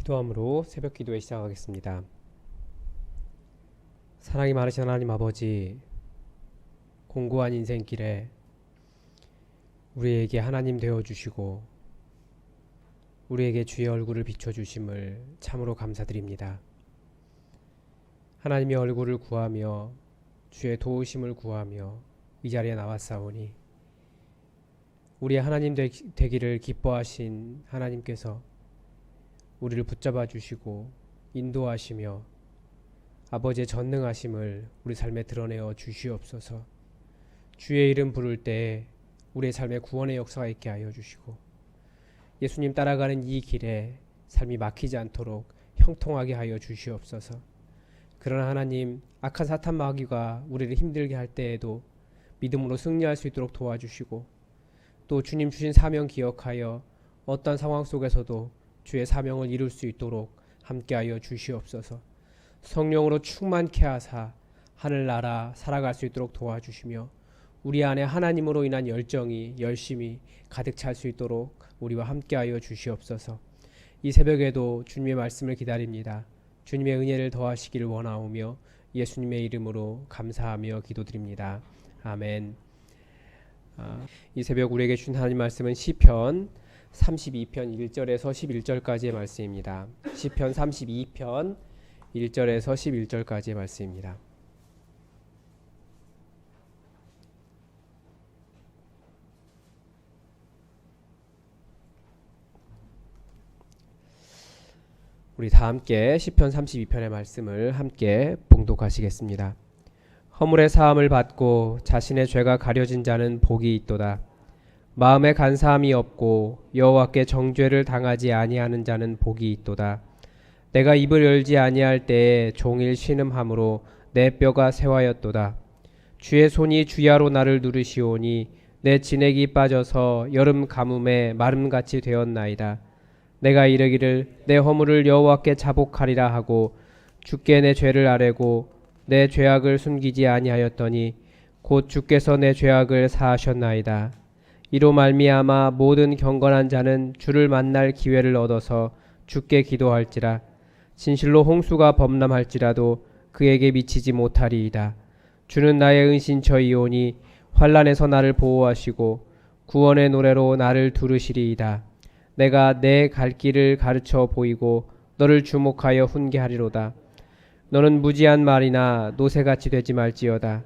기도함으로 새벽 기도에 시작하겠습니다. 사랑이 많으신 하나님 아버지, 공고한 인생길에 우리에게 하나님 되어주시고 우리에게 주의 얼굴을 비춰주심을 참으로 감사드립니다. 하나님의 얼굴을 구하며 주의 도우심을 구하며 이 자리에 나왔사오니 우리의 하나님 되기를 기뻐하신 하나님께서 우리를 붙잡아 주시고 인도하시며 아버지의 전능하심을 우리 삶에 드러내어 주시옵소서. 주의 이름 부를 때에 우리의 삶에 구원의 역사가 있게 하여 주시고 예수님 따라가는 이 길에 삶이 막히지 않도록 형통하게 하여 주시옵소서. 그러나 하나님, 악한 사탄 마귀가 우리를 힘들게 할 때에도 믿음으로 승리할 수 있도록 도와주시고 또 주님 주신 사명 기억하여 어떤 상황 속에서도 주의 사명을 이룰 수 있도록 함께하여 주시옵소서. 성령으로 충만케 하사 하늘나라 살아갈 수 있도록 도와주시며 우리 안에 하나님으로 인한 열심이 가득 찰 수 있도록 우리와 함께하여 주시옵소서. 이 새벽에도 주님의 말씀을 기다립니다. 주님의 은혜를 더하시기를 원하오며 예수님의 이름으로 감사하며 기도드립니다. 아멘. 이 새벽 우리에게 주신 하나님 말씀은 시편 32편 1절에서 11절까지의 말씀입니다. 시편 32편 1절에서 11절까지의 말씀입니다. 우리 다 함께 시편 32편의 말씀을 함께 봉독하시겠습니다. 허물의 사함을 받고 자신의 죄가 가려진 자는 복이 있도다. 마음에 간사함이 없고 여호와께 정죄를 당하지 아니하는 자는 복이 있도다. 내가 입을 열지 아니할 때에 종일 신음함으로 내 뼈가 새하였도다. 주의 손이 주야로 나를 누르시오니 내 진액이 빠져서 여름 가뭄에 마름같이 되었나이다. 내가 이르기를 내 허물을 여호와께 자복하리라 하고 주께 내 죄를 아뢰고 내 죄악을 숨기지 아니하였더니 곧 주께서 내 죄악을 사하셨나이다. 이로 말미암아 모든 경건한 자는 주를 만날 기회를 얻어서 주께 기도할지라. 진실로 홍수가 범람할지라도 그에게 미치지 못하리이다. 주는 나의 은신처이오니 환난에서 나를 보호하시고 구원의 노래로 나를 두르시리이다. 내가 내 갈 길을 가르쳐 보이고 너를 주목하여 훈계하리로다. 너는 무지한 말이나 노새같이 되지 말지어다.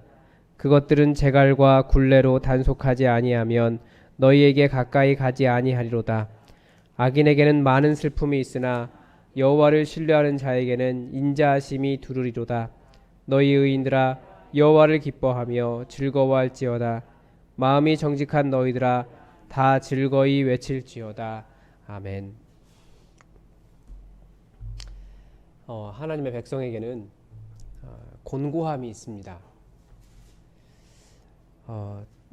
그것들은 재갈과 굴레로 단속하지 아니하면 너희에게 가까이 가지 아니하리로다. 악인에게는 많은 슬픔이 있으나 여호와를 신뢰하는 자에게는 인자하심이 두루리로다. 너희 의인들아 여호와를 기뻐하며 즐거워할지어다. 마음이 정직한 너희들아 다 즐거이 외칠지어다. 아멘. 하나님의 백성에게는 곤고함이 있습니다.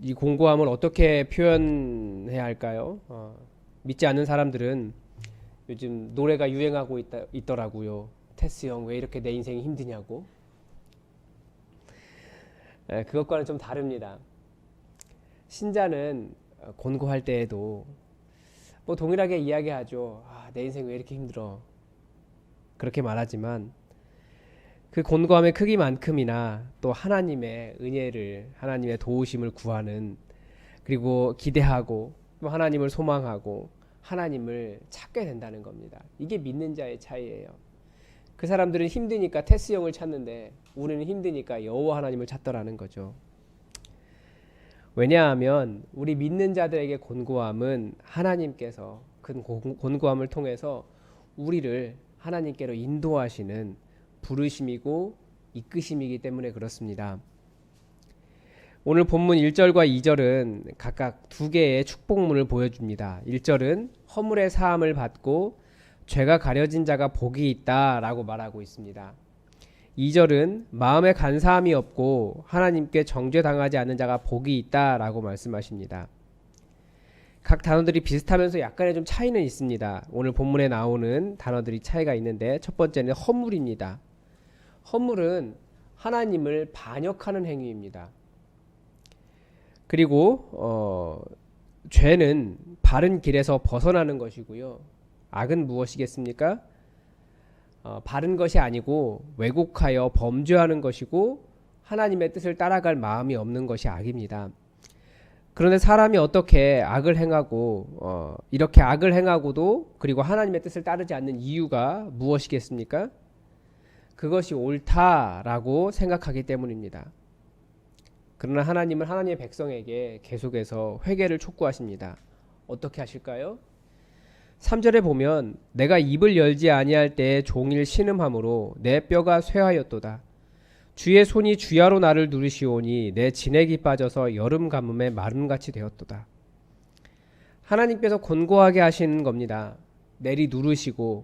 이 곤고함을 어떻게 표현해야 할까요? 믿지 않는 사람들은 요즘 노래가 유행하고 있더라고요. 테스 형, 왜 이렇게 내 인생이 힘드냐고. 그것과는 좀 다릅니다. 신자는 곤고할 때에도 뭐 동일하게 이야기하죠. 내 인생 왜 이렇게 힘들어. 그렇게 말하지만 그 곤고함의 크기만큼이나 또 하나님의 은혜를, 하나님의 도우심을 구하는, 그리고 기대하고 또 하나님을 소망하고 하나님을 찾게 된다는 겁니다. 이게 믿는 자의 차이예요. 그 사람들은 힘드니까 테스 형을 찾는데 우리는 힘드니까 여호와 하나님을 찾더라는 거죠. 왜냐하면 우리 믿는 자들에게 곤고함은 하나님께서 그 곤고함을 통해서 우리를 하나님께로 인도하시는 부르심이고 이끄심이기 때문에 그렇습니다. 오늘 본문 1절과 2절은 각각 두 개의 축복문을 보여줍니다. 1절은 허물의 사함을 받고 죄가 가려진 자가 복이 있다 라고 말하고 있습니다. 2절은 마음에 간사함이 없고 하나님께 정죄당하지 않는 자가 복이 있다 라고 말씀하십니다. 각 단어들이 비슷하면서 약간의 좀 차이는 있습니다. 오늘 본문에 나오는 단어들이 차이가 있는데 첫 번째는 허물입니다. 허물은 하나님을 반역하는 행위입니다. 그리고 죄는 바른 길에서 벗어나는 것이고요. 악은 무엇이겠습니까? 바른 것이 아니고 왜곡하여 범죄하는 것이고 하나님의 뜻을 따라갈 마음이 없는 것이 악입니다. 그런데 사람이 어떻게 악을 행하고 이렇게 악을 행하고도 그리고 하나님의 뜻을 따르지 않는 이유가 무엇이겠습니까? 그것이 옳다라고 생각하기 때문입니다. 그러나 하나님은 하나님의 백성에게 계속해서 회개를 촉구하십니다. 어떻게 하실까요? 3절에 보면 내가 입을 열지 아니할 때에 종일 신음함으로 내 뼈가 쇠하였도다. 주의 손이 주야로 나를 누르시오니 내 진액이 빠져서 여름 가뭄에 마름같이 되었도다. 하나님께서 곤고하게 하시는 겁니다. 내리 누르시고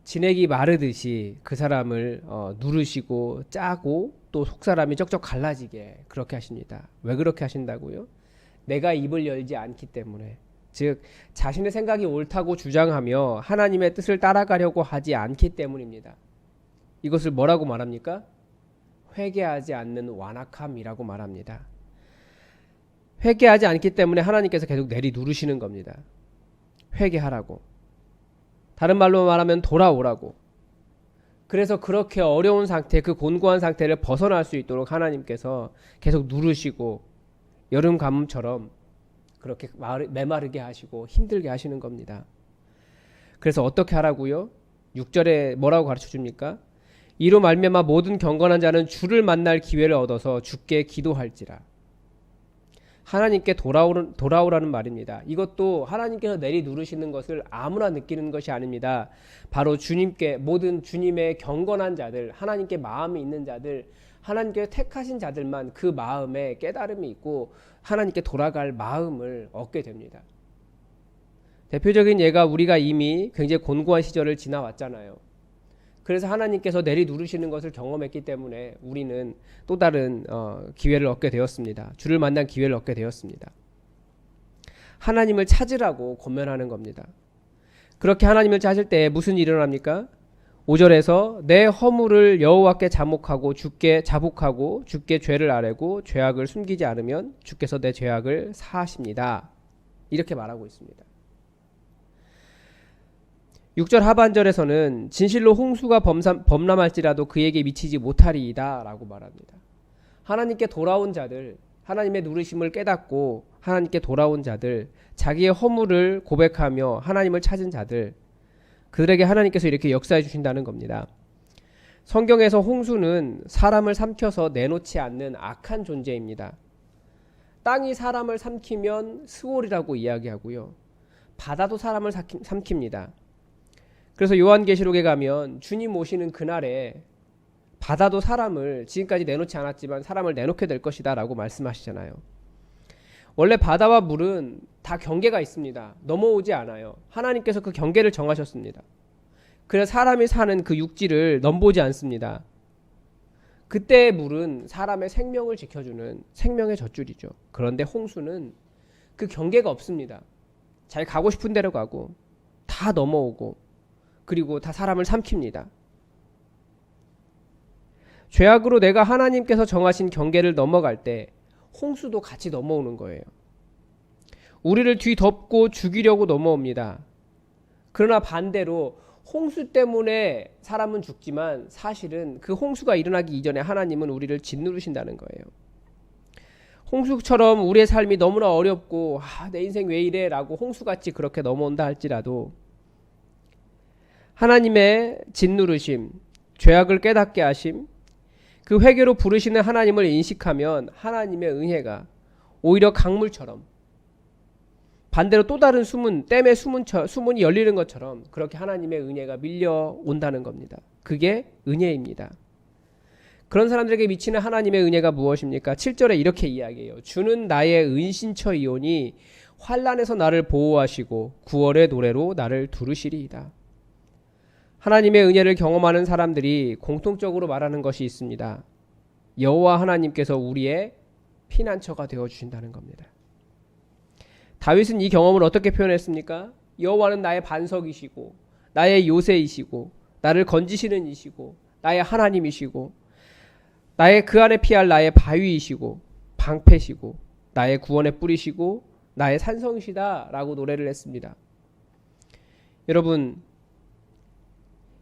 진액이 마르듯이 그 사람을 누르시고 짜고 또 속사람이 쩍쩍 갈라지게 그렇게 하십니다. 왜 그렇게 하신다고요? 내가 입을 열지 않기 때문에. 즉 자신의 생각이 옳다고 주장하며 하나님의 뜻을 따라가려고 하지 않기 때문입니다. 이것을 뭐라고 말합니까? 회개하지 않는 완악함이라고 말합니다. 회개하지 않기 때문에 하나님께서 계속 내리 누르시는 겁니다. 회개하라고. 다른 말로 말하면 돌아오라고. 그래서 그렇게 어려운 상태, 그 곤고한 상태를 벗어날 수 있도록 하나님께서 계속 누르시고 여름 가뭄처럼 그렇게 메마르게 하시고 힘들게 하시는 겁니다. 그래서 어떻게 하라고요? 6절에 뭐라고 가르쳐 줍니까? 이로 말미암아 모든 경건한 자는 주를 만날 기회를 얻어서 주께 기도할지라. 하나님께 돌아오라는 말입니다. 이것도 하나님께서 내리 누르시는 것을 아무나 느끼는 것이 아닙니다. 바로 주님께 모든 주님의 경건한 자들, 하나님께 마음이 있는 자들, 하나님께서 택하신 자들만 그 마음에 깨달음이 있고 하나님께 돌아갈 마음을 얻게 됩니다. 대표적인 예가 우리가 이미 굉장히 곤고한 시절을 지나왔잖아요. 그래서 하나님께서 내리 누르시는 것을 경험했기 때문에 우리는 또 다른 기회를 얻게 되었습니다. 주를 만난 기회를 얻게 되었습니다. 하나님을 찾으라고 권면하는 겁니다. 그렇게 하나님을 찾을 때 무슨 일이 일어납니까? 5절에서 내 허물을 여호와께 자복하고 주께 죄를 아뢰고 죄악을 숨기지 않으면 주께서 내 죄악을 사하십니다. 이렇게 말하고 있습니다. 6절 하반절에서는 진실로 홍수가 범람할지라도 그에게 미치지 못하리이다 라고 말합니다. 하나님께 돌아온 자들, 하나님의 누르심을 깨닫고 하나님께 돌아온 자들, 자기의 허물을 고백하며 하나님을 찾은 자들, 그들에게 하나님께서 이렇게 역사해 주신다는 겁니다. 성경에서 홍수는 사람을 삼켜서 내놓지 않는 악한 존재입니다. 땅이 사람을 삼키면 스올이라고 이야기하고요. 바다도 사람을 삼킵니다. 그래서 요한계시록에 가면 주님 오시는 그날에 바다도 사람을 지금까지 내놓지 않았지만 사람을 내놓게 될 것이다 라고 말씀하시잖아요. 원래 바다와 물은 다 경계가 있습니다. 넘어오지 않아요. 하나님께서 그 경계를 정하셨습니다. 그래서 사람이 사는 그 육지를 넘보지 않습니다. 그때의 물은 사람의 생명을 지켜주는 생명의 젖줄이죠. 그런데 홍수는 그 경계가 없습니다. 자기 가고 싶은 데로 가고 다 넘어오고 그리고 다 사람을 삼킵니다. 죄악으로 내가 하나님께서 정하신 경계를 넘어갈 때 홍수도 같이 넘어오는 거예요. 우리를 뒤덮고 죽이려고 넘어옵니다. 그러나 반대로 홍수 때문에 사람은 죽지만 사실은 그 홍수가 일어나기 이전에 하나님은 우리를 짓누르신다는 거예요. 홍수처럼 우리의 삶이 너무나 어렵고 내 인생 왜 이래 라고 홍수같이 그렇게 넘어온다 할지라도 하나님의 짓누르심, 죄악을 깨닫게 하심, 그 회개로 부르시는 하나님을 인식하면 하나님의 은혜가 오히려 강물처럼 반대로 또 다른 댐의 수문이 열리는 것처럼 그렇게 하나님의 은혜가 밀려온다는 겁니다. 그게 은혜입니다. 그런 사람들에게 미치는 하나님의 은혜가 무엇입니까? 7절에 이렇게 이야기해요. 주는 나의 은신처이오니 환난에서 나를 보호하시고 구원의 노래로 나를 두르시리이다. 하나님의 은혜를 경험하는 사람들이 공통적으로 말하는 것이 있습니다. 여호와 하나님께서 우리의 피난처가 되어주신다는 겁니다. 다윗은 이 경험을 어떻게 표현했습니까? 여호와는 나의 반석이시고 나의 요새이시고 나를 건지시는 이시고 나의 하나님이시고 나의 그 안에 피할 나의 바위이시고 방패시고 나의 구원의 뿌리시고 나의 산성이시다 라고 노래를 했습니다. 여러분,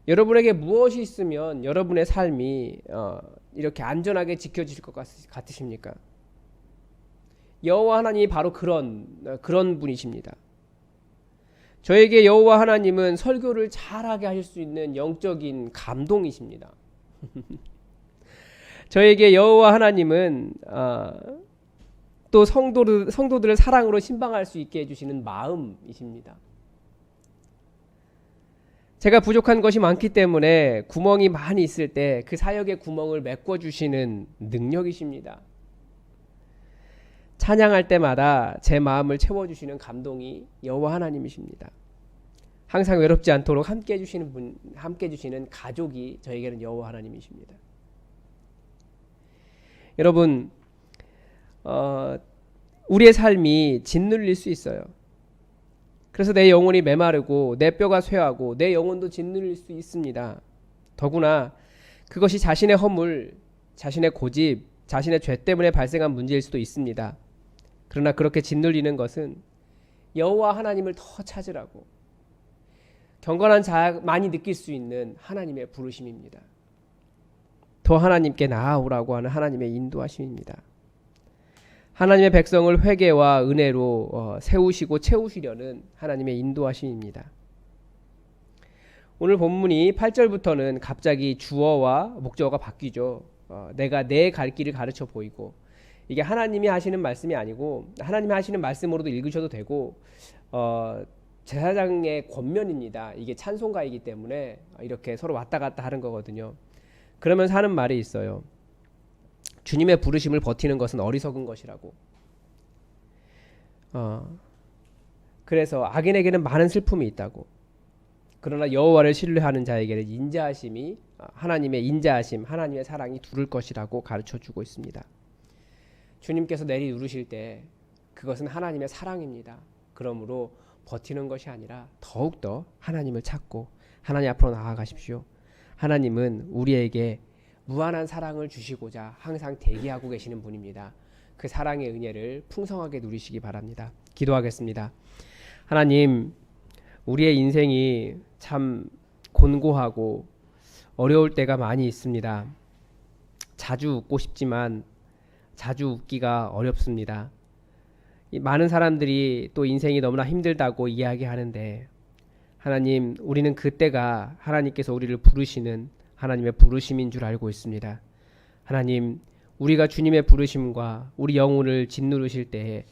여러분에게 무엇이 있으면 여러분의 삶이 이렇게 안전하게 지켜질 것 같으십니까? 여호와 하나님이 바로 그런 분이십니다. 저에게 여호와 하나님은 설교를 잘하게 하실 수 있는 영적인 감동이십니다. 저에게 여호와 하나님은 또 성도들을 사랑으로 신방할 수 있게 해주시는 마음이십니다. 제가 부족한 것이 많기 때문에 구멍이 많이 있을 때 그 사역의 구멍을 메꿔주시는 능력이십니다. 찬양할 때마다 제 마음을 채워주시는 감동이 여호와 하나님이십니다. 항상 외롭지 않도록 함께 해주시는 분, 함께 해주시는 가족이 저에게는 여호와 하나님이십니다. 여러분, 우리의 삶이 짓눌릴 수 있어요. 그래서 내 영혼이 메마르고 내 뼈가 쇠하고 내 영혼도 짓눌릴 수 있습니다. 더구나 그것이 자신의 허물, 자신의 고집, 자신의 죄 때문에 발생한 문제일 수도 있습니다. 그러나 그렇게 짓눌리는 것은 여호와 하나님을 더 찾으라고 경건한 자만이 느낄 수 있는 하나님의 부르심입니다. 더 하나님께 나아오라고 하는 하나님의 인도하심입니다. 하나님의 백성을 회개와 은혜로 세우시고 채우시려는 하나님의 인도하심입니다. 오늘 본문이 8절부터는 갑자기 주어와 목적어가 바뀌죠. 내가 내 갈 길을 가르쳐 보이고, 이게 하나님이 하시는 말씀이 아니고 하나님이 하시는 말씀으로도 읽으셔도 되고 제사장의 권면입니다. 이게 찬송가이기 때문에 이렇게 서로 왔다 갔다 하는 거거든요. 그러면서 하는 말이 있어요. 주님의 부르심을 버티는 것은 어리석은 것이라고. 그래서 악인에게는 많은 슬픔이 있다고. 그러나 여호와를 신뢰하는 자에게는 인자하심이, 하나님의 인자하심, 하나님의 사랑이 두를 것이라고 가르쳐주고 있습니다. 주님께서 내리 누르실 때 그것은 하나님의 사랑입니다. 그러므로 버티는 것이 아니라 더욱더 하나님을 찾고 하나님 앞으로 나아가십시오. 하나님은 우리에게 무한한 사랑을 주시고자 항상 대기하고 계시는 분입니다. 그 사랑의 은혜를 풍성하게 누리시기 바랍니다. 기도하겠습니다. 하나님, 우리의 인생이 참 곤고하고 어려울 때가 많이 있습니다. 자주 웃고 싶지만 자주 웃기가 어렵습니다. 많은 사람들이 또 인생이 너무나 힘들다고 이야기하는데, 하나님, 우리는 그때가 하나님께서 우리를 부르시는 하나님의 부르심인 줄 알고 있습니다. 하나님, 우리가 주님의 부르심과 우리 영혼을 짓누르실 때에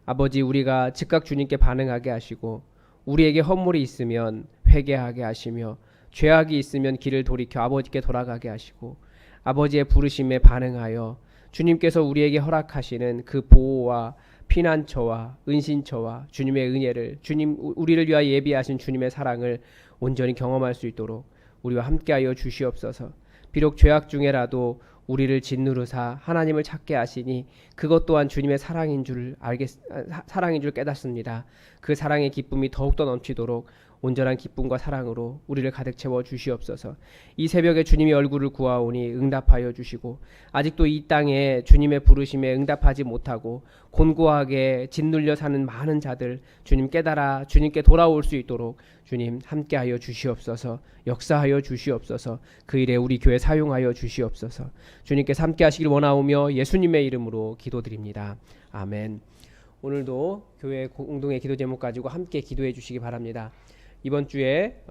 아버지, 우리가 즉각 주님께 반응하게 하시고 우리에게 허물이 있으면 회개하게 하시며 죄악이 있으면 길을 돌이켜 아버지께 돌아가게 하시고 아버지의 부르심에 반응하여 주님께서 우리에게 허락하시는 그 보호와 피난처와 은신처와 주님의 은혜를, 주님 우리를 위하여 예비하신 주님의 사랑을 온전히 경험할 수 있도록 우리와 함께하여 주시옵소서. 비록 죄악 중에라도 우리를 짓누르사 하나님을 찾게 하시니 그것 또한 주님의 사랑인 줄 깨닫습니다. 그 사랑의 기쁨이 더욱더 넘치도록 온전한 기쁨과 사랑으로 우리를 가득 채워 주시옵소서. 이 새벽에 주님의 얼굴을 구하오니 응답하여 주시고, 아직도 이 땅에 주님의 부르심에 응답하지 못하고 곤고하게 짓눌려 사는 많은 자들 주님 깨달아 주님께 돌아올 수 있도록 주님 함께하여 주시옵소서. 역사하여 주시옵소서. 그 일에 우리 교회 사용하여 주시옵소서. 주님께서 함께하시길 원하오며 예수님의 이름으로 기도드립니다. 아멘. 오늘도 교회 공동의 기도 제목 가지고 함께 기도해 주시기 바랍니다. 이번 주에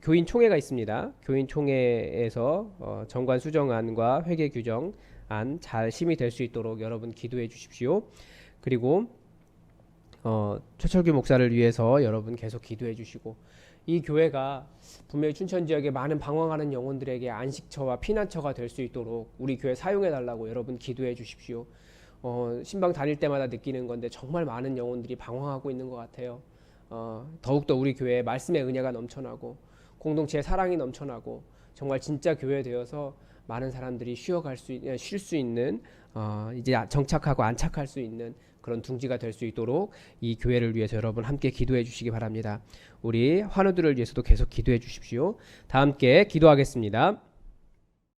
교인 총회가 있습니다. 교인 총회에서 정관 수정안과 회계 규정안 잘 심의될 수 있도록 여러분 기도해 주십시오. 그리고 최철규 목사를 위해서 여러분 계속 기도해 주시고, 이 교회가 분명히 춘천 지역에 많은 방황하는 영혼들에게 안식처와 피난처가 될 수 있도록 우리 교회 사용해 달라고 여러분 기도해 주십시오. 신방 다닐 때마다 느끼는 건데 정말 많은 영혼들이 방황하고 있는 것 같아요. 더욱더 우리 교회에 말씀의 은혜가 넘쳐나고 공동체의 사랑이 넘쳐나고 정말 진짜 교회 되어서 많은 사람들이 쉴 수 있는 이제 정착하고 안착할 수 있는 그런 둥지가 될 수 있도록 이 교회를 위해서 여러분 함께 기도해 주시기 바랍니다. 우리 환우들을 위해서도 계속 기도해 주십시오. 다 함께 기도하겠습니다.